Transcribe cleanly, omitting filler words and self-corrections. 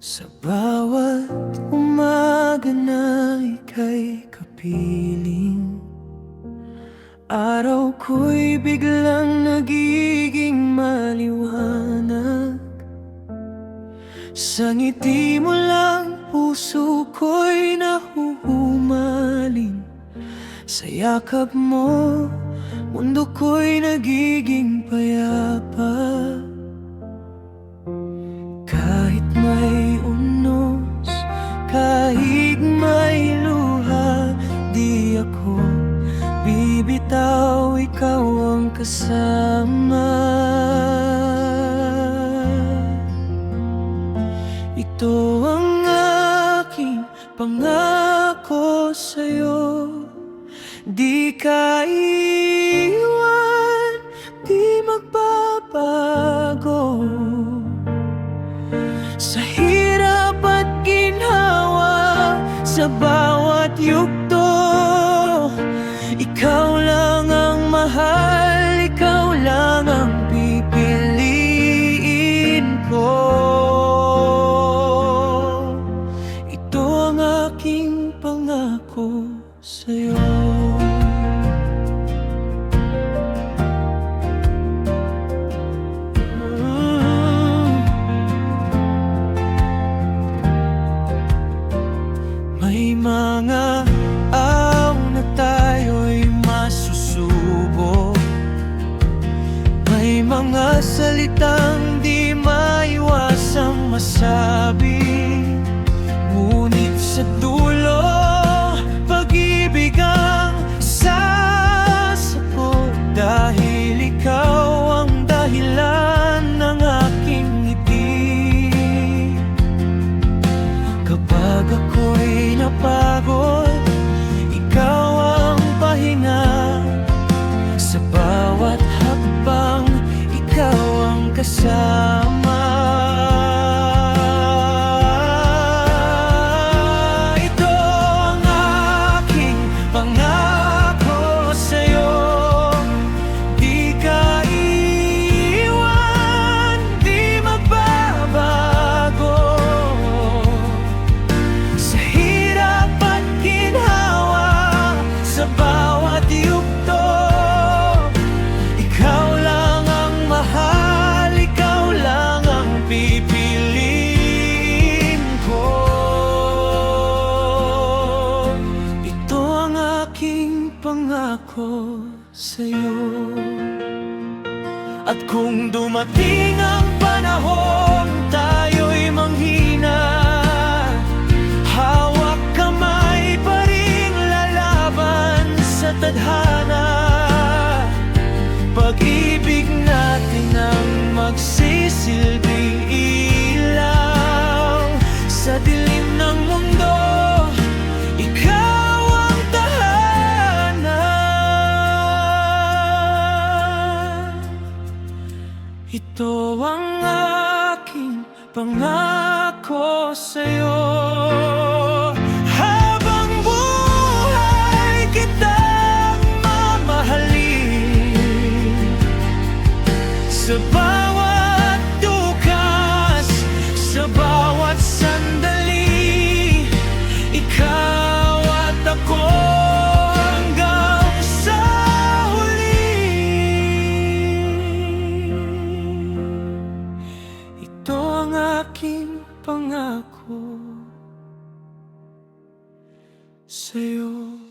Sa bawat umaga na ika'y kapiling, araw ko'y biglang nagiging maliwanag. Sa ngiti mo lang puso ko'y nahuhumaling. Sa yakap mo, mundo ko'y nagiging payapa. Kahit may unos, kahit may luha, di ako bibitaw, ikaw ang kasama. Ito ang aking pangako sa'yo, di ka iwan, di magbabago. Sa hirap at ginhawa, sa bawat yugto, ikaw lang ang mahal, ikaw lang ang pipiliin ko. Ito ang aking pangako sa'yo. May mga araw na tayo'y masusubok, may mga salitang di maiwasang masabi, ngunit sa dulo, pag-ibig ang sasabot. Dahil ikaw ang dahilan ng aking ngiti. Kapag ako'y napagod, ikaw ang pahinga. Sa bawat hakbang, ikaw ang kasama. Ito ang aking pangako sa'yo, di ka iwan, di magbabago. Sa hirap at ginhawa, sa bawat yugto, ikaw lang ang mahal, ikaw lang ang pipiliin ko. Ito ang aking pangako sa'yo. At kung dumating ang panahon tayo'y manghina, hawak kamay pa ring lalaban sa tadhana. Pag-ibig natin ang magsisilbing ilaw sa dilim ng mundo, ikaw ang tahanan. Ito ang aking pangako sa'yo. Habang buhay kitang mamahalin, sa bawat dukas, sa bawat sandali, ikaw at ako hanggang sa huli. Ito ang aking pangako sa'yo.